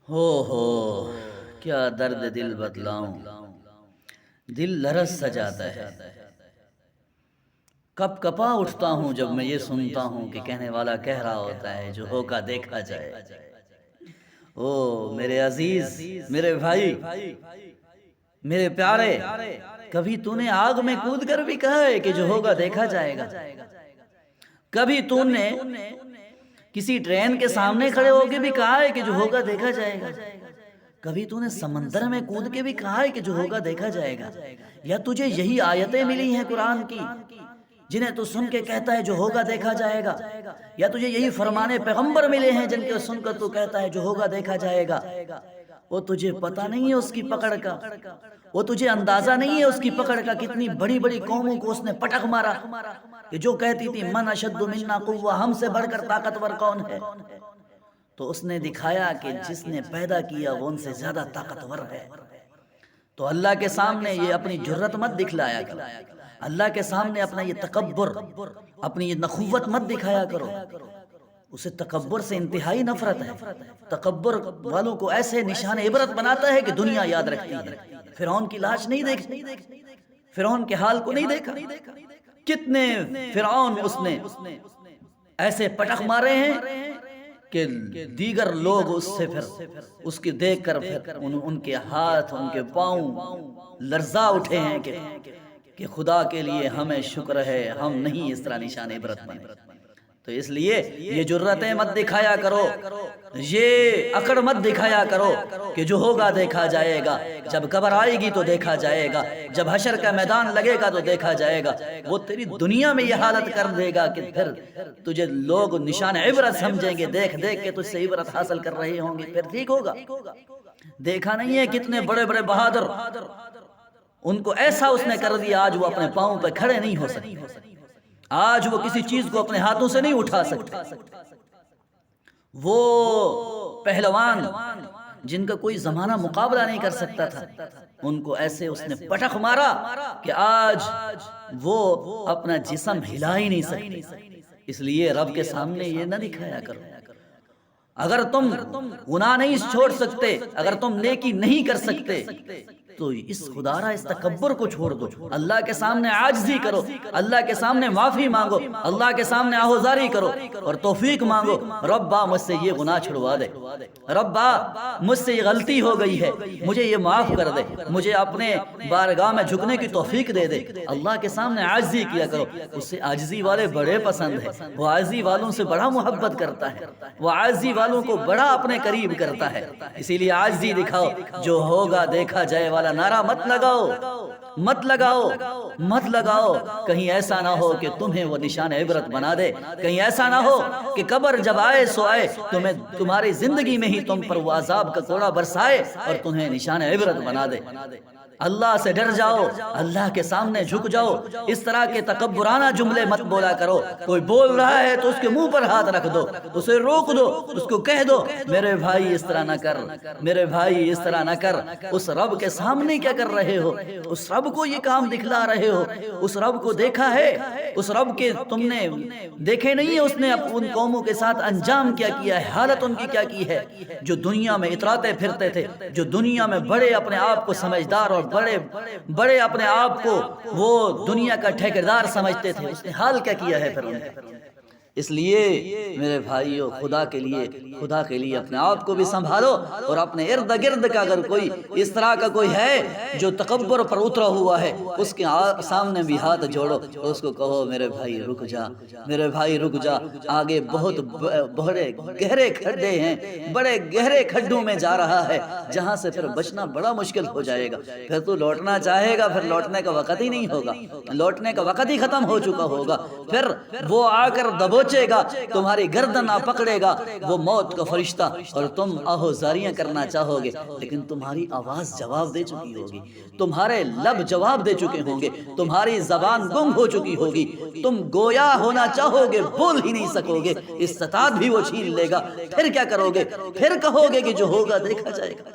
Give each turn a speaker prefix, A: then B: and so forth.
A: ہو کیا درد دل بتلاؤں، دل لرز سا جاتا ہے۔ کپ کپا اٹھتا ہوں جب میں یہ سنتا ہوں کہ کہنے والا کہہ رہا ہوتا ہے جو ہوگا دیکھا جائے۔ او میرے عزیز، میرے بھائی، میرے پیارے، کبھی تو نے آگ میں کود کر بھی کہا ہے کہ جو ہوگا دیکھا جائے گا؟ کبھی تو نے کسی ٹرین کے سامنے کھڑے ہو کے بھی کہا ہے کہ جو ہوگا دیکھا جائے گا؟ کبھی تو نے سمندر میں کود کے بھی کہا ہے کہ جو ہوگا دیکھا جائے گا؟ یا تجھے یہی آیتیں ملی ہیں قرآن کی جنہیں تو سن کے کہتا ہے جو ہوگا دیکھا جائے گا؟ یا تجھے یہی فرمانے پیغمبر ملے ہیں جن کے سن کر تو کہتا ہے جو ہوگا دیکھا جائے گا؟ وہ تجھے پتہ نہیں ہے اس کی پکڑ کا، وہ تجھے اندازہ نہیں ہے اس کی پکڑ کا، کتنی بڑی بڑی قوموں کو اس نے پٹک مارا کہ جو کہتی تھی من اشد منا قوہ، ہم سے بڑھ کر طاقتور کون ہے؟ تو اس نے دکھایا کہ جس نے پیدا کیا وہ ان سے زیادہ طاقتور ہے۔ تو اللہ کے سامنے یہ اپنی جرت مت دکھلایا کرو، اللہ کے سامنے اپنا یہ تکبر، اپنی یہ نخوت مت دکھایا کرو۔ اسے تکبر سے انتہائی نفرت ہے۔ تکبر والوں کو ایسے نشان عبرت بناتا ہے کہ دنیا یاد رکھتی ہے۔ فرعون کی لاش نہیں دیکھی، فرعون کے حال کو نہیں دیکھا؟ کتنے فرعون اس نے ایسے پٹخ مارے ہیں کہ دیگر لوگ اس سے پھر اس کی دیکھ کر پھر ان کے ہاتھ، ان کے پاؤں لرزا اٹھے ہیں کہ خدا کے لیے ہمیں شکر ہے ہم نہیں اس طرح نشان عبرت بنے۔ تو اس لیے یہ جرتیں مت دکھایا کرو، یہ اکڑ مت دکھایا کرو کہ جو ہوگا دیکھا جائے گا۔ جب قبر آئے گی تو دیکھا جائے گا، جب حشر کا میدان لگے گا تو دیکھا جائے گا۔ وہ تیری دنیا میں یہ حالت کر دے گا کہ پھر تجھے لوگ نشان عبرت سمجھیں گے، دیکھ دیکھ کے تجھ سے عبرت حاصل کر رہے ہوں گے، پھر ٹھیک ہوگا۔ دیکھا نہیں ہے کتنے بڑے بڑے بہادر، ان کو ایسا اس نے کر دیا آج وہ اپنے پاؤں پہ کھڑے نہیں ہو سکتے، آج وہ کسی چیز کو اپنے ہاتھوں سے نہیں اٹھا سکتے۔ وہ پہلوان جن کا کوئی زمانہ مقابلہ نہیں کر سکتا تھا، ان کو ایسے اس نے پٹخ مارا کہ آج وہ اپنا جسم ہلا ہی نہیں سکتے۔ اس لیے رب کے سامنے یہ نہ دکھایا کرو۔ اگر تم گناہ نہیں چھوڑ سکتے، اگر تم نیکی نہیں کر سکتے تو اس خدارا اس تکبر کو چھوڑ دو، اللہ کے سامنے عاجزی کرو، اللہ کے سامنے معافی مانگو، اللہ کے سامنے آہوزاری کرو اور توفیق مانگو، ربا مجھ سے یہ گناہ چھڑوا دے، ربا مجھ سے یہ غلطی ہو گئی ہے، مجھے یہ معاف کر دے، مجھے اپنے بارگاہ میں جھکنے کی توفیق دے دے۔ اللہ کے سامنے عاجزی کیا کرو، اس سے عاجزی والے بڑے پسند ہیں، وہ عاجزی والوں سے بڑا محبت کرتا ہے، وہ عاجزی والوں کو بڑا اپنے قریب کرتا ہے۔ اسی لیے عاجزی دکھاؤ، جو ہوگا دیکھا جائے والا نعرہ مت لگاؤ، مت لگاؤ، مت لگاؤ، کہیں ایسا نہ ہو کہ تمہیں وہ نشان عبرت بنا دے، کہیں ایسا نہ ہو کہ قبر جب آئے سو آئے تمہاری زندگی میں ہی تم پر وہ عذاب کا کوڑا برسائے اور تمہیں نشان عبرت بنا دے۔ اللہ سے ڈر جاؤ، اللہ کے سامنے جھک جاؤ، اس طرح کے تکبرانہ جملے مت بولا کرو۔ کوئی بول رہا ہے تو اس کے منہ پر ہاتھ رکھ دو، اسے روک دو، اس کو کہہ دو میرے بھائی اس طرح نہ کر، میرے بھائی اس طرح نہ کر۔ اس رب کے سامنے کیا کر رہے ہو؟ اس رب کو یہ کام دکھلا رہے ہو؟ اس رب کو دیکھا ہے؟ اس رب کے تم نے دیکھے نہیں ہے اس نے ان قوموں کے ساتھ انجام کیا کیا ہے، حالت ان کی کیا کی ہے، جو دنیا میں اتراتے پھرتے تھے، جو دنیا میں بڑے اپنے آپ کو سمجھدار اور بڑے اپنے آپ کو وہ دنیا کا ٹھیکیدار سمجھتے تھے، اس نے حال کیا کیا ہے پھر ان کا۔ اس لیے میرے بھائیو، خدا کے لیے اپنے آپ کو بھی سنبھالو، اور اپنے ارد گرد کا اگر کوئی اس طرح کا کوئی ہے جو تکبر پر اترا ہوا ہے، اس کے سامنے بھی ہاتھ جوڑو اور اس کو کہو میرے بھائی رک جا، میرے بھائی رک جا، آگے بہت بڑے گہرے کھڈے ہیں، بڑے گہرے کھڈوں میں جا رہا ہے جہاں سے پھر بچنا بڑا مشکل ہو جائے گا۔ پھر تو لوٹنا چاہے گا، پھر لوٹنے کا وقت ہی نہیں ہوگا، لوٹنے کا وقت ہی ختم ہو چکا ہوگا۔ پھر وہ آ کر دبوچے گا، تمہاری گردن آ پکڑے گا وہ موت کا فرشتہ، اور تم آہوزاریاں کرنا چاہو گے لیکن تمہاری آواز جواب دے چکی ہوگی، تمہارے لب جواب دے چکے ہوں گے، تمہاری زبان گم ہو چکی ہوگی، تم گویا ہونا چاہو گے بول ہی نہیں سکو گے، استطاعت بھی وہ چھین لے گا۔ پھر کیا کرو گے؟ پھر کہو گے کہ جو ہوگا دیکھا جائے گا۔